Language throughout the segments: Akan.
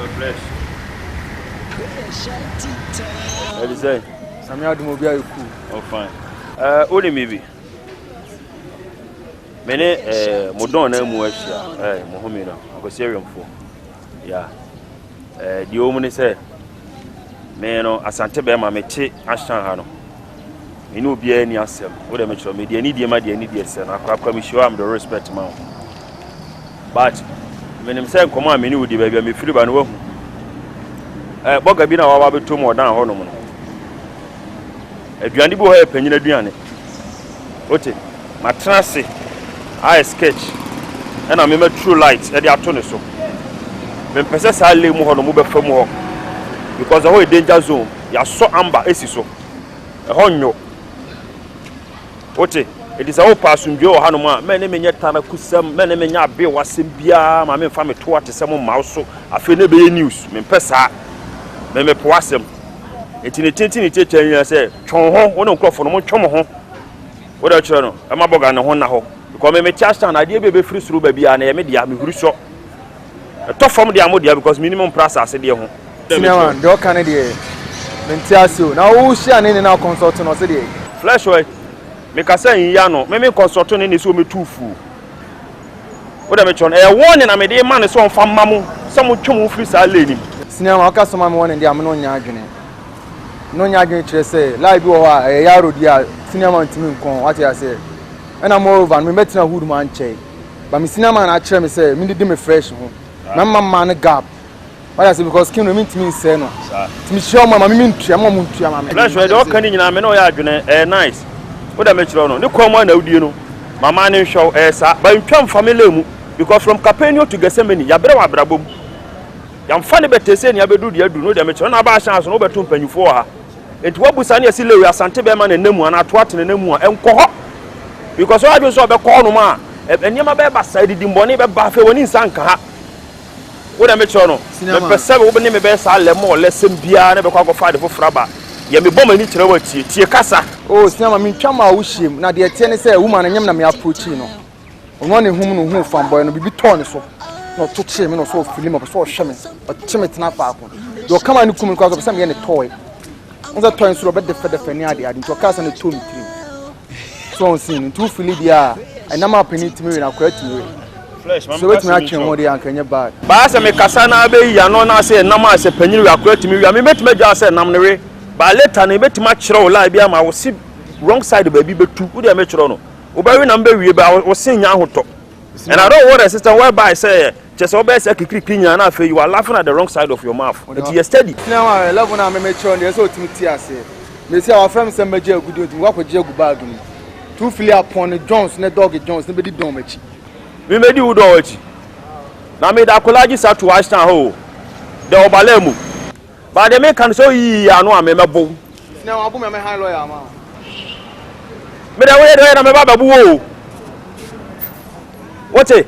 fresh. What is that? Samia do mobile cool. Oh fine. Only maybe. Mene modon na mu ahia mo homi no akoserium fo. Yeah. The woman say me no asante be ma meche Ashtown ha no. Me no bia ani asem. Wo de me chiro me de ani die ma de ani die se na akwa me show am the respect man. But me nim say komo me ni wudi ba bia me firi ba no wahu. Boga bi na wa beto mo dan ho no mo. Aduane bi ho e panyina aduane. Ote matrase I sketch and I remember true light e dey ato ne so. Me pese sa le mu ho no mo be fam ho because the whole danger zone ya so amber esi so. E ho nyo. Ote it is a whole passenger o hanu ma me ne menye tana kusam me ne menye abe wasem bia ma me fa me to atesem ma so afi ne be news me pesa me po asem etini tintini chechen ya say twon ho wona nkrofo no mo twom ho wo da kire no e ma boga ne ho na ho because me Ashtown ade be free suru ba bia na ye me dia me huru so to form dia mo dia because minimum price ase dia ho cinema do kan dia mentiaso na wo hia ne na consult no se dia flash way me ka say ya no me consult ne ne so me tufu wo da me chon e won na me de ma ne so mfa mamu se mo twom free sa leni cinema aka so ma me won dia me no nya adwene no nya adwene kire say live wo ha e ya rodi a cinema ntimi nkon what you say and I'm over me metina hood man che but me cinema na kire me say me dey me fresh ho na man gap why I say because kin no me ntimi say no timi show ma me ntua ma mo ntua ma me flash we dey kan nyina me no ya adwene nice wo da me kire no ne kwama na udie no mama ne show sa ba ntwam family mu because from Capenio to Gethsemane ya bere wa brabom ya mfane betese ne abedu de adu no de me kire na ba chance no beto mpanyufo ha enti wabusa ne esi lewe asante be ma na namu ana to atene namu a enko ho because wa so be ko no ma enyema be ba side di mbone be ba fe woni nsanka ha wo da me kire no me pese be wo ne me be sa le mo lesem bia ne be kwa fa de fofra ba ya me bom ani kire wa tie kasa oh cinema me ntwa ma wo hiem na de tie ne say woman nyem na me approach no ono ne hum no hu fanboy no bibi ton so no to che me no so film up so hwe me o cheme tena fa ko do kama ni kum ko so be me ne toy on toy so be de ni ade to kasa ne to mi trim so on sin to fili dia e na ma penit me na kwati we flesh so wet me atwen mo dia ankanye bad ba se me kasa na be ya no na se na ma se panyin we akwati me wi me betime gya se nam ne we ba later na betima kire o la bia ma wo si wrong side ba bi betu wo dia me kire no wo ba wi na mbe wi ba wo sin nya hoto and I don't want a system whereby say just obey say kikiri nya na fe you are laughing at the wrong side of your mouth it is steady now I love na me kire no so timiti ase me say our friend say meje agudu otu wa ko je agu bag ni two fili upon Jones ne dog Jones ne be di don machi we made you do wachi na me da kolaji sa to Ashtown ho de obalemu ba de me kan so yi anu amemebo now abu me high lawyer ma me da we de na me baba bu wo what eh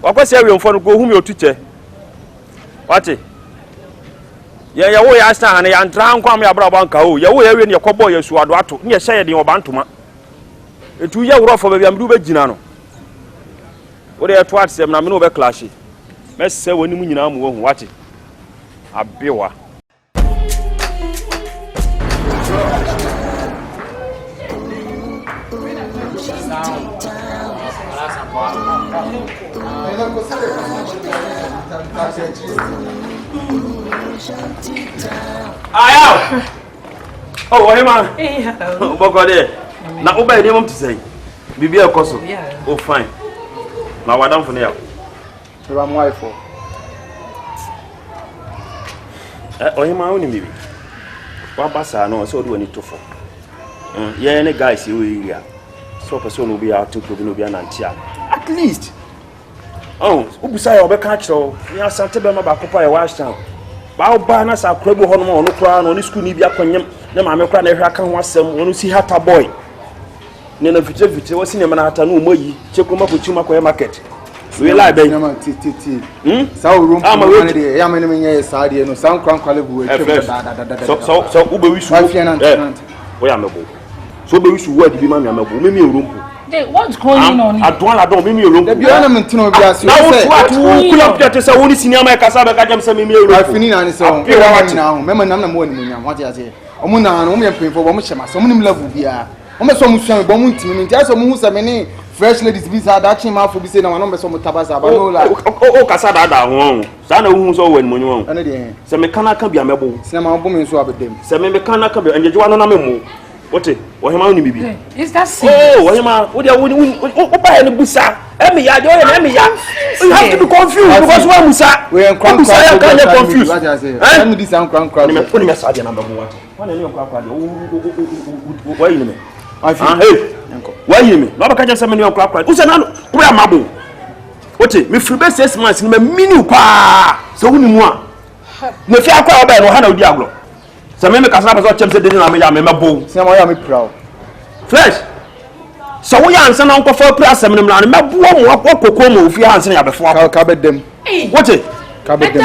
wakwese awie mfo no go hu me otuche what eh ya wo ya Ashtown na ya ntra nkwa me abra banka o ya wo ya wie ne yakobo ya suado ato ne ya hye de obantoma etu ya wuro fo ba bia mdu be gina no wo de ya to atsem na me no be clash me se woni mu nyina mu wo hu what abewa Aya! Oh, hey man. Bogode. Na uba ide mum to say. Bibi e koso. Oh fine. Na wadam for now. You am wife for. Oh, hey man, oni bibi. Wa basa no so do ani to for. Yeah, any guys you area. So person will be out to go no be anantia. At least. Oh, ubusa ya obeka kiro. Ya sante be ma ba kopa ya Ashtown. Ba oba na sa krabo ho no no kra no ni school ni bi akwanyem na ma me kra na hwa ka ho asem wono si hata boy. Ne na fiche wasi ne ma na hata no moyi chekoma ko chuma ko market. We lie be. Na ma ti. Sa o room ko na de ya me ne menye sa de no san kran kwale bu we twe so ube wisu. Wa fi na. We amebo. So be wisu word bi ma me amebo. Me room. What's going on here? I don't mean you. The Biana Mentino Bias. Now, what you up to say, only senior my Casaba Gajam Semi. I finish on his own. Now, Memon morning, what I say. Omuna, only a pain for Womushama, some love will be a. Almost some Bomun team, just some Musa many fresh ladies visa that came out for be saying, I'm some Tabasa. Oh, Casada, Sana who's all when Munon. Some mechanic can be a mebo. Some women so about them. Some mechanic can be, and you want to know. What it? What am I only be? Is that serious? Oh, what am I? What are you buy any busa? Emmy, you have to be confused because one musa. We are confused. Let me this sound crank. Put him aside number one. One of your crack. Why you mean? I feel why you mean? Not because some of your crack. Who's another? Where am I? What it? Me free best 6 months in the menu pa. So who knew one? Me fear crowd about Hannah Diablo. So me Casaba was watching the dinner. I'm a bow. Some I am proud. Fresh. So we answer Uncle for press and I'm not walk if you answer before I'll cabin them. What it? Cabin them.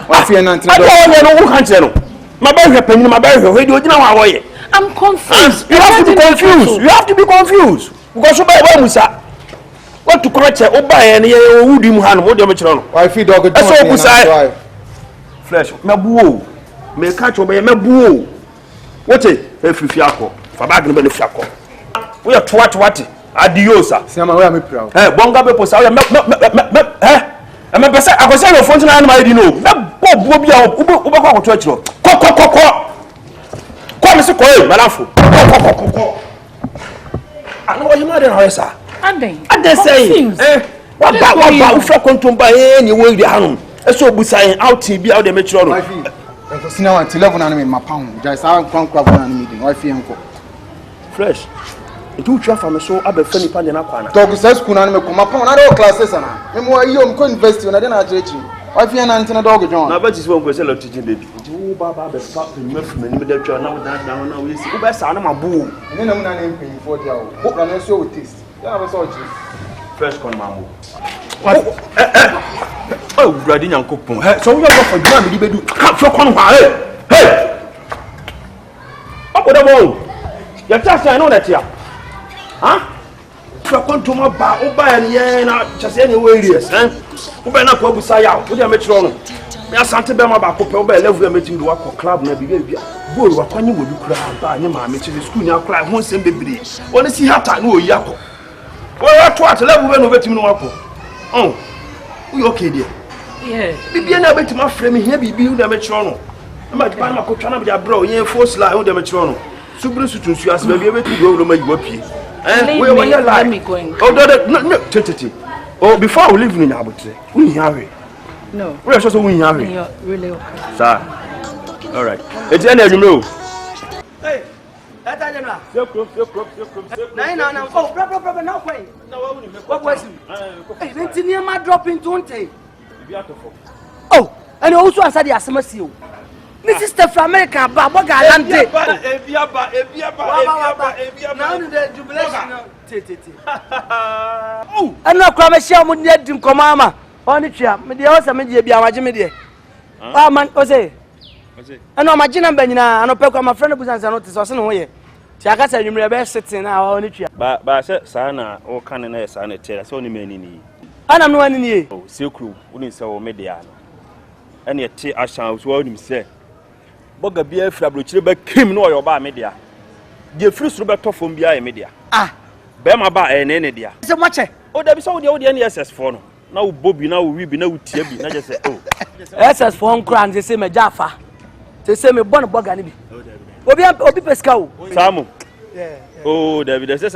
I fear not. I don't know. My baby penny, my baby, where do you know our way? I'm confused. You have to be confused. You have to be confused. Because you buy one, sir. What to correct your Oba and you would him hand, what do you mean? I feel dog. That's all. Flesh, my boo. Me catch obey me boo. What it? If you fiaco, for back in the fiaco. We are what? Adiosa. Sama, where am I proud? Eh, Bonga Bepos, eh? I'm a person. I was saying, for I didn't know. That Bob Uber Church. Come, Mr. Coy, Malafu. I know what you made in sir. And they say, eh? What about Frock to buy any way the home? So, beside out to be out the metro. Now until 11 and my pound. Just our meeting. I feel fresh. It will travel from so Abbe Fanny Pan and Aquana. Dog says, Kunana, come upon other classes. And more you could invest in a judge. I feel an antenna dog, John. I bet you won't go sell a teaching baby. Oh, Baba, the fuck, the Murphyman, with the child now down now. We see the best animal boo. And then I'm not in paying for the hour. What can I show with this? That was all cheap. Fresh con mamma. Oh, bloody young cook. So we are for Grammy, you do. Come for con. Hey! Up with the wall. You're just I know that here. Huh? If you come to my bar, and yeah, just anyway, yes, eh? Who better not go beside you? What do you make wrong? Me asante be ma ba ko pe o be level meeting do akọ club na bi bia goal wa kwanye wo bi kura ba nye ma me che school nya kura ho nsem bebre oni si hata na oyi akọ wo wa to at level be no betimi no akọ oh we okay there yeah bibia na betimi afre me hia bibi na me chiro no ma ba na ko twa na bia bro yen force line de me chiro no subru sutunsu as be betimi do ma yiwa pie we when you like oh no tete oh before we leave in Abutre we here no. We are just winning here. You're really okay. Sir. All right. It's the end of the room. Hey. That's the end. No. Oh, bro. Now wait. What was it? Hey, then near my dropping 20. Oh, and also I said the Asamasi. Mrs. Steph from America, Baba Galante. Now the jubilation. Oh, and no Cramasham would let him come, Mama. Only chia, me dey also me dey bia waje me dey. Ah man, o say. Ana ma gina banyina, ana pe kwa ma friend busan say no te so se no ye. Ti aka say nwumre be sitting na only chia. Ba say sa na o kan na ye sa na tell so ni mani ni. Ana no ani ni. O sekru, uni say o me dey ano. Ene ye te Ashtown so uni say. Boga bia afra brochire ba kim no yo ba me dey. Je free suru be to fom bia ye me dey. Ah. Be ma ba ene dia. Se mo che. O da bi so o dey SS4 no. Now Bobby, now we be now Tiabi. Now just say, oh, SS for one crown. They say me Jaffa. They say me born Bogani. Obi Pescao. Samu. Yeah. Oh, David. Yes,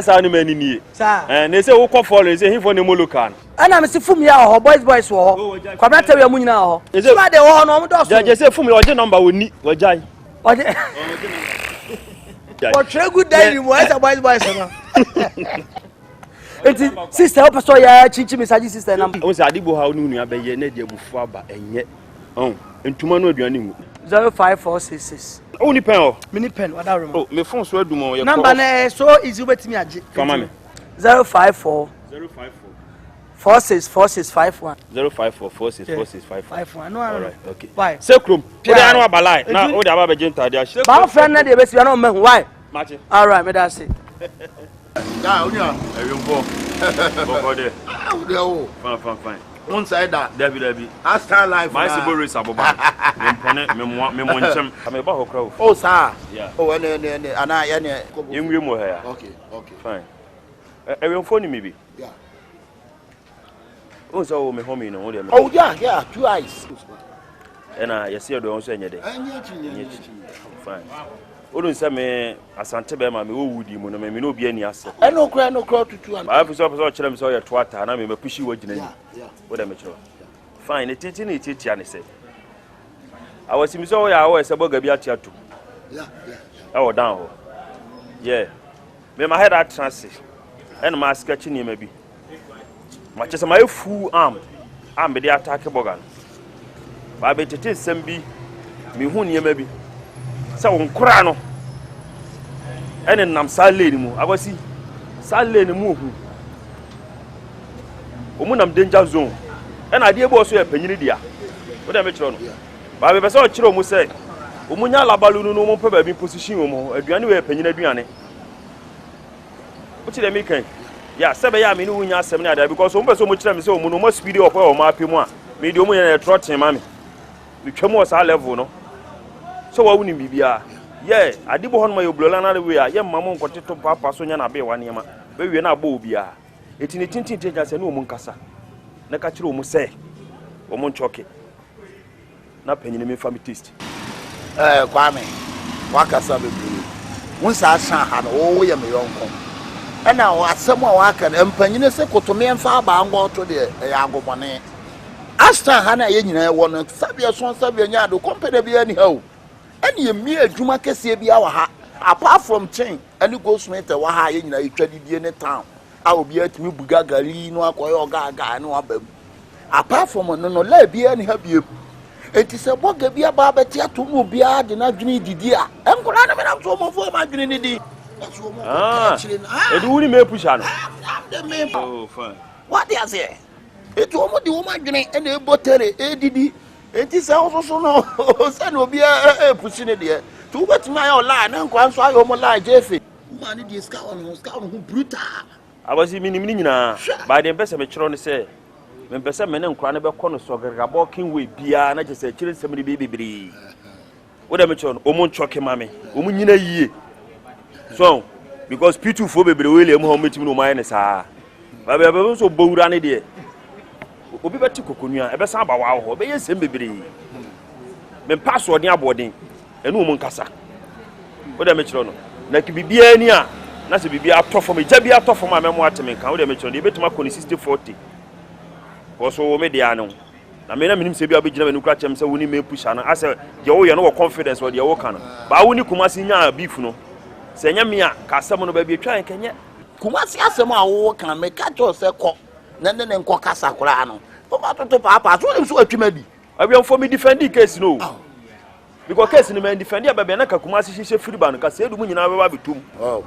I know many. And they say, "Oh, call for it." Say he for the Molukan. And I'm see from here, boys. War. Come not tell you money now. Is it why they all know? Just say from your number we need. What jai? What? What good day? Boys. Sister, help us ya chichi message sister number. O say adibo ha onu nua be ye na de abufu aba enye. Entuma no aduane mu. 05466. O ni pen o. Me ni pen, what that remember. Oh, me phone so adum o ye. Number na so easy betimi age. Come me. 054 464651. 054 464651. No, all right. Okay. Why? Say krum. Pede anu abalai. Na o de aba be jinta de ahye. Ba friend na de be si na o me why? Match. All right, me that say. Yeah, Unia. You go. Go there. Oh, Fine. One side that. Debbie. Ashtown life. My Siboris Aboba. Me monchem. I'm about to crow. Oh, sir. Yeah. Oh, and You more here. Okay. Fine. Everyone phone me be. Yeah. Oh, so me home no. Oh, yeah. 2 eyes. And you see the also any day. Fine. Odun say me asante be ma me wudi mu no me no bi ani ase. I no cry to 2 and. I have so kire me so ya twata na me pushi wagina ni. Yeah. What am I sure? Fine, titi ani say. I was me so ya say boga bi atiato. Yeah. I was down. Yeah. Me my head at transit. And my sketch ni maybe. My chest my full arm be dey attack boga. Ba be tete sem bi me hu ni maybe. Say won kura no. Ene nam sa lane mu. Abasi sa lane mu hu. Omu nam danger zone. Ena ade ebo so ya panyini dia. Wo da me kiro no. Ba be so kiro mu say omu nya labalu no mo pa ba bi position omu. Aduane we panyini aduane. Wo kire me kan. Ya sebe ya me ni wunya asem ni ada because omu be so mo kire me say omu no mo speed up o ma apem a. Me di omu ye trotting ma me. Me twam o sa level no. So wa wuni bibia. Yeah, adibo hon ma yo blola na we a ye mammo nkoteto papa so nya na be wa niema. Be wie na abo obia. Eti ne tintin teja se no mu nkasa. Na ka kire omu se. Omu nchoke. Na panyini me family taste. Kwame. Wakasa be buru. Won sa san ha no wo ye me yonko. Ena wo asem a waka na panyini se kotome mfa ba ngo to de ya agobone. Ashtown ha na ye nyina wo no sabia so sabia nya do company bia ni ha o. Eni emi adwuma kese bia wa ha. Apart from chain, any go smith wa ha ye nyina etwadi bie ne town. A obi atimi buga gari no akoyo gaga no abam. Apart from no la bia ni ha bie. Enti se boga bia ba beti atomo bia de na dwene didi a. Enkola na me na so mo fo ma dwene ni di. Edu wuni me pusha no. Oh, fine. What you say? It omo di woman dwene e na ebotere edidi. Enti se so no se no bia pushine de. Tu betima ya ola na nkwa nso ayo mo la jefe. Woman di ska on who brutal. Abasi mini nyina. Ba de mpese me kiro ne se. Me mpese me ne nkwa ne be kɔ no so gargabo kin we bia na je se kire nsem ne bibiri. Wo da me kiro no omo nchoke mame. Omo nyina yie. So because P2 fo bebere we le mu ho metimi no mai ne saa. Ba be so bowura ne de. Obi beti kokonua e be san ba wa ho be yesem bebere. Me pass odin abodin. Enu omo nkasa. Wo da me kiro no. Na ki bibia ni a na se bibia atofo me ja bia atofo ma memo ateme kan wo da me kiro no e betuma kɔ ni 60-40. Koso wo me dia no. Na me na minim se bia be gina me nukra chem se woni me pusha no. Ase de wo ye no wo confidence wo de wo kan no. Ba woni kumasi nya beef no. Se nya me a ka asem no ba bi atwa enkenye. Kumasi asem a wo kan me ka jo se kɔ. Na ne nkɔ kasa kora no. O ba toto papa so so atwima di. Abiam for me defend case no. Because case ni me defend ya ba na ka kumasi hihye free ban ka se edu mu nyina ba bitum. Oh.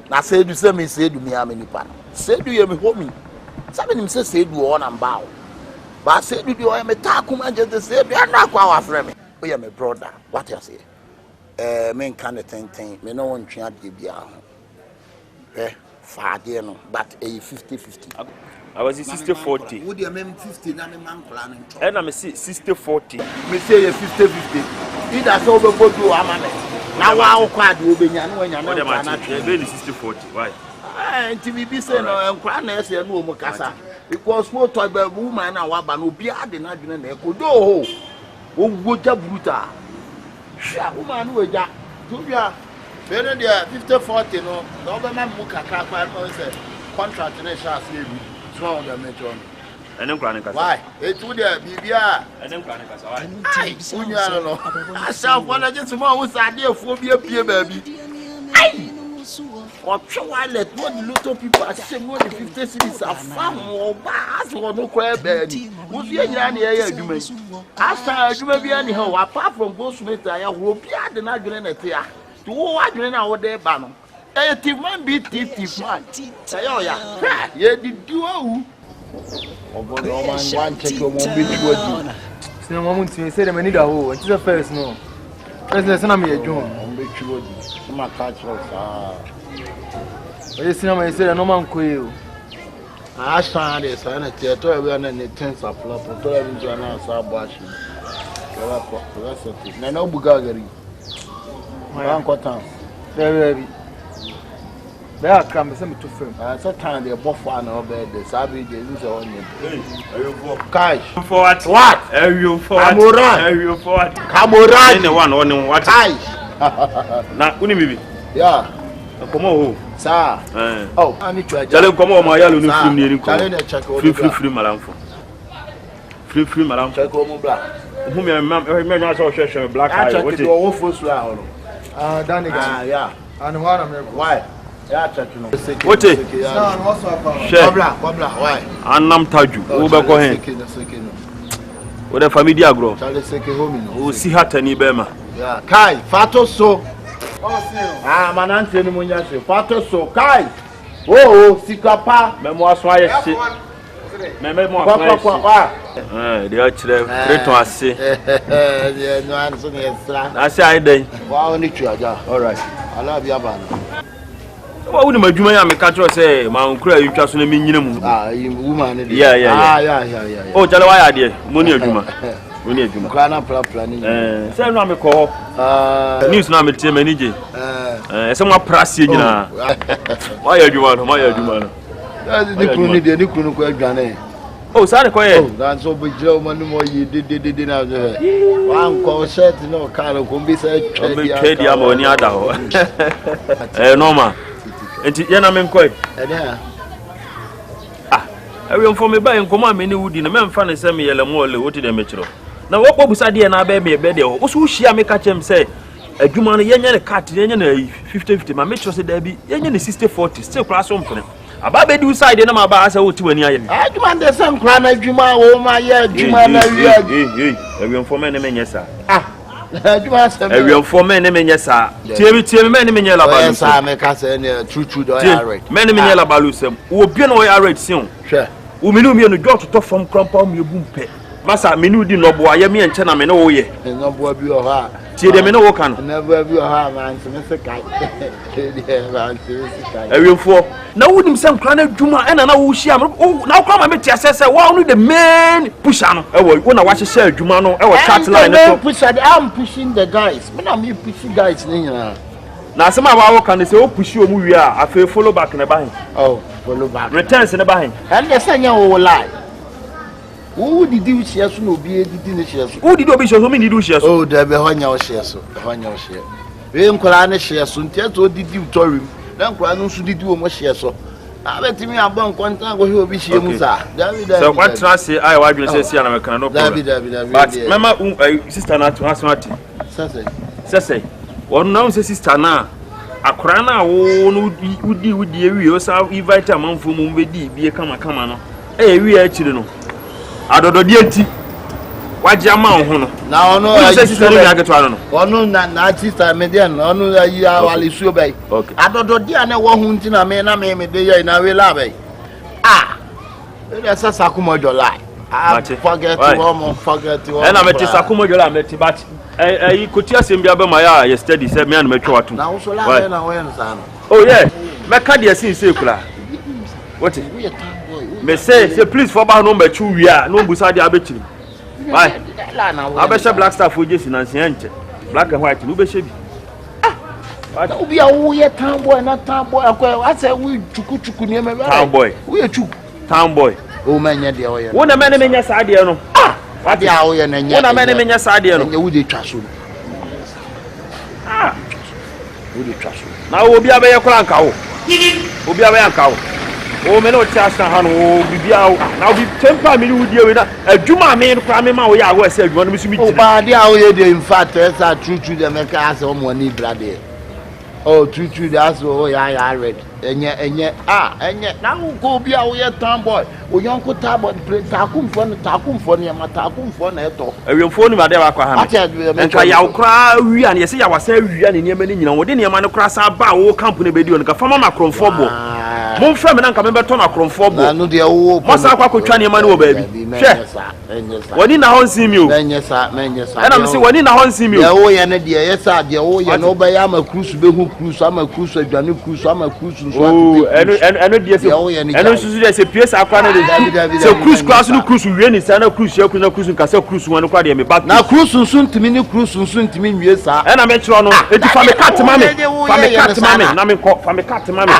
Na se edu se me se edu me ameni pa no. Se edu ye me homi. Sabe nim se edu o na mba o. Ba se edu di o me ta kuma je se edu na kwa wa frɛ me. O ye me brother. What you say? Me kan the ten me no won twa de bia ho. Faade no but 50-50. I was 60-40. Wo de me 50 na me man kola no nto. And I'm 60-40. Me say 50-50. Either so be bodu amane. Na wa wo kwa de obenya no anya na na be 60-40. Why? Nti bibi say no enkwa na ese no omo kasa. Because mo to be woman na wa ba no obi ade na dwene na ekodo ho. Wo goja bruta. Sha woman no eja. To bia be no dia 50-40 no. No be man mu kakra kwa no say contract na sha se bi. So the metro. And then crying. Why? It would be bia. And then crying. Why? Unya no. I shall wanna just more was idea for be a baby. Aye. Or try let what the little people are saying more than 50 cities are far more bars or no crab baby. Would be any area you may. After you may be anyhow, apart from Goldsmith, I will be at the Nagrin here. To what you know there, Bannon. A thief man be thief man. Say, oh, yeah. Yeah, did you? Oh, but no man want to go on with you. Sina mamu ntimi say dem need a ho. It's the first no. First lesson am here John. On be chudi. Ma catch us Oye cinema you say no man ko. Ashtown is an theater we are na tense up to every journal so bashi. Philosophy. Na no bugagari. Wan kwatan. There There come some to film. So time they both one over the Sabi they use on them. Cash. Forward. What? You forward. Camoran. You forward. Camoran. Anyone on what? Cash. Na unibibi. Yeah. Come on. Sir. Oh, I need to Jale come on my yellow new film near free malamfo. Free malamfo. Check on black. Whom your man saw black eye. What is your first round? Danny. Yeah. And one of why? Yeah, check you know. What is? Kobla, why? Annam Taju. Uber Cohen. What a family agro. Oh, see Hatani Bema. Yeah, Kai, Fato so. Ah, Manante Munyasi, Fato so, Kai. Oh, Sikapa, Memoir Swire. Memoir. They actually great to us. No answer, yes, I say I day. Wow, all right. I love you, What would my Juma make a say, Mount Cray, you trust me, minimum. Woman. Yeah. Oh, tell why I did. Money of Juma. Money of Juma. Grana planning. Say, no, me call. News now, me tell me, someone pressing. Why are you one? Why are you one? Oh, sorry, quiet. That's so big Joe Manumo, you did now. One call set, no kind of combisa. Norma. And Yana Menquay. Everyone for me by and command many wood in a man fan and send me a more what to the metro. Now, what was I and I bear me a bed? Also, she make a chum say, a Jumana Yan cat, Yan 50, my metro said there be Yan 60-40, still class on for them. A baby do side in my bars out to any. I demand the same crime Juma, oh my Juma, everyone for many men, yes, sir. Everyone for many men, yes, sir. Tell many men, yellow balloons. I make us true, many men, yellow balloons. Who be no irate soon. Sure. Who knew me on the door to talk from Crumpum, you boom pet. Massa, me knew the no boy, me and China, no way. And no boy, you are. See them in a walk on. Never be a harm, and Mr. Kite. Every four. Now, wouldn't some clan Juma and another sham? Oh, now come and meet your sister. Why only the man push on? Oh, when I watch a share, Jumano, I was chat line. Push at I'm pushing the guys. When I'm pushing guys, now some of our can say, oh, push you, we are. I feel follow back in the behind. Oh, follow back. Returns in the behind. And the same will lie. Who did you share so be didn't share? Who did you show me do share? Oh, there be on your share so. On your share. We am Kolana share soon. Tell to did you told him. Then Kolano should do much share so. I bet me about contact with you be share Musa. So what trust say I want to say I cannot. But Mama sister not to ask what. Say. One now sister now. Akrana would you also invite a man from Mumbedi be a come no. Eh we actually no. Adodo dienti wajama hono na ono sister me ageto ano ono na sister me dey no ono ya wale suo bai adodo dia na wo hu nti na me dey ya na we la bai e say sakumojo lie forget one na me ti sakumojo la me ti but ikuti asem bia be ma ya yesterday say me na me twa watu na wo so la na wo en sa no oh yeah me ka dia sin say kula what me say please for ba no me chu wi a no busa dia abetiri why abesha black star for jesi na nche black and white no be shebi what obi a wo ye town boy na town boy akwa I say we chuku ne me town boy we chuku town boy o manya dia wo ye wo na me menya sa dia no what dia wo ye na nya wo na me menya sa dia no nya wo de twa so wo de twa so na obi abe ye kora nka wo obi abe nka wo o me no Ashtown ha no bibia na obi temper me ni wudie we na adwuma me no kra me ma wo ya wo ase adwuma no mi so mi ti o ba dia wo ye de in fact esa true dem make as o mo ni brother oh true that's oh ya red enye na go bia wo ye town boy o yonko tabo takumfo ne ma takumfo na eto awemfo ni ma de wa kwa ha nka ya kra wi an ye se ya wasa wi an ne ma ni nyina wo de ne ma no kra sa ba wo camp ne bedi on ka fama makromfo bo mon frère me na nka me beto na kromfo bo no de wo masa kwa kotwa ne ma ne wo baabi hwe woni na ho nsim mi o menyesa na me se woni na ho nsim mi o ye wo ye ne de ye sa de wo ye no ba ya ma cruise be hu cruise ama cruise adwane cruise ama cruise oh eno die se eno susu de se piece akwa na de se cruise class no cruise wie ni sa na cruise ya kuna cruise nka se cruise wan kwa de me back na cruise sunsun ntimi ni cruise sunsun ntimi wie sa na me chiro no eti fa me cat mame na me ko fa me cat mame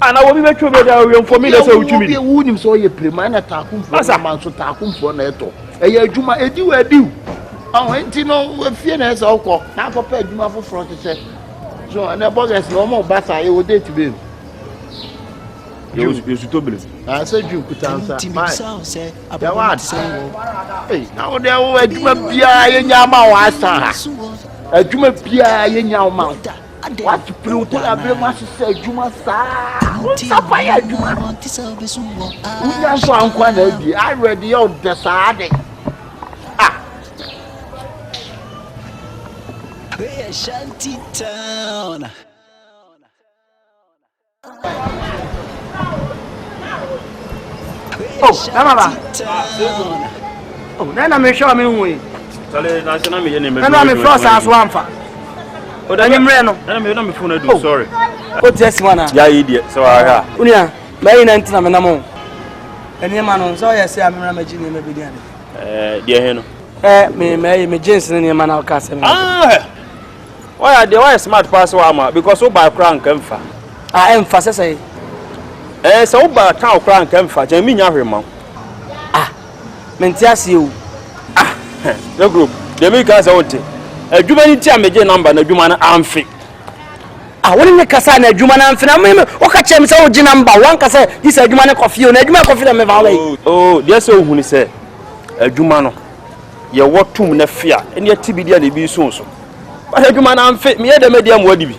ana wo bi betwo be da we for me dey say utumi bi wu nim so ye prema na takumfo na man so takumfo na eto eye adwuma edi wa diu awon enti no afie na ese okọ na akọpa adwuma foforo tete so na bogus no mo basa e wo date be you to believe I said you could answer ya what hey na wo dey wo adwuma bia ye nya ma wa asa adwuma bia ye nya ma what to play to abre ma se adwuma sa sapa ya adwuma unya so ankwa na bi I ready you the sade Shanty town. Oh, Mama. Oh, nana me show me hu. Tale na se na me ye ne me. Nana me floss as one fa. O da nyimre no. Nana me na me phone do sorry. O tesi wana. Ya yi die so aha. Unia, me na ntina me na mo. Eni ma no so ye se amra ma gini me bi dia. Die he no. Me jeans ne ma na o ka se me. Ah. Why smart pass wa because o buy crank emfa. Ah emfa say. So o buy town crank emfa, je mi nya hwema. Ah. Menti ase o. Ah. The group. They make us out. Adwuma ni ti ameje number na adwuma na amfi. Ah woni me kasa na adwuma na amfi na me o ka chem say o ji number one kasa this adwuma na coffee o na adwuma coffee na me va wai. Oh, there say ohuni say adwuma no ye wotum na fia ene atibidia na bi so so. But adwuma na amfi me ye de media mo adi bi.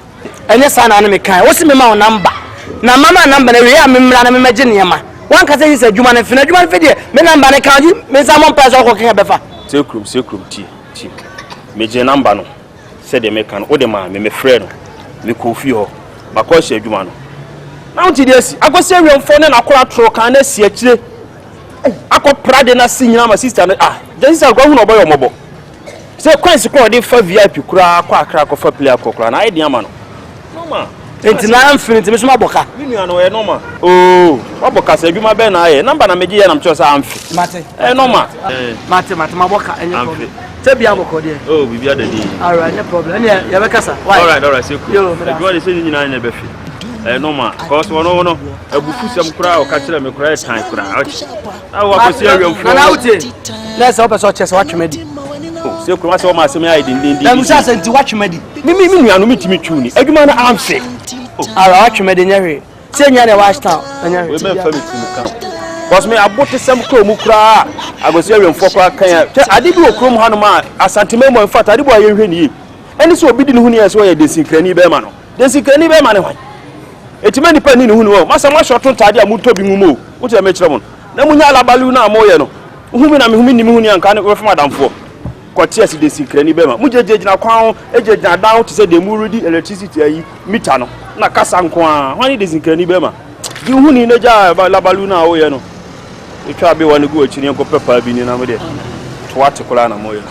Enye sa na me kan wo se me ma o number. Na mama number na we ya me mra na me maje ne ma. Wan kasa this adwuma na fi na adwuma fi de me number na kan ji me sa mon pass o ko kan be fa. Sekrum ti. Me je number no. Se de me kan o de ma me frɛ no. Me ko fi ho. Ma ko hye adwuma no. Na unti de asi. Akwose awemfo ne na akora tro kan na si akire. Akọ prade na si nyina ma sister na sister gwa hu no boyo mobo. Se kwansi ko de fa VIP kura akọ akra akọ fa player akọ na ayi ama no. No ma. Enti na amfi enti me so maboka. Me nua no e no ma. Oh, maboka se adwuma be na aye. Number na meje ye na mcho sa amfi. Mate. No ma. Mate maboka enye problem. Tebi aboko de. Oh, bibia de di. All right, no problem. Any ya be kasa. Why? All right, see you. You want to say nyina na be fi. No ma, cause wono no abufu sem kura o ka kire me kura tan kura. Ah, wa ko se awemfo. Na uti. Let's hope so chese watchmedi. Oh, se kura se o ma se me ai din. Na musa se nti watchmedi. Me nua no mitimi twuni. Adwuma na amfe. Oh, ara watchmedi nyahwe. Se nya na Ashtown, nyahwe. We me family kan. Cause me abote sem kura mu kura. Agosi awemfo kura kan. Ade bi okrom hanu ma asanteme mo in fact ade bo ayehwe ni. Eni so obi di ne hu ne so ye desinkrani be ma no. Desinkrani be ma ne hwan. Etima nipa ni ne hu no. Masa ma shoto ntade a muto bi ngumo. Wote me kire mo. Na munya alabalu na amoye no. Hu mi na me hu mi ni hu ni anka ne ko fa madamfo. Kwatia si desinkrani be ma. Mujeje gina kwan, ejejina down to say the muridi electricity ayi meter no. Na kasa nko a. Hwan ni desinkrani be ma. Di hu ni na ja alabalu na awoye no. Etwa be wani go akini enko pepa bi ni na me de. To wate kula na moye.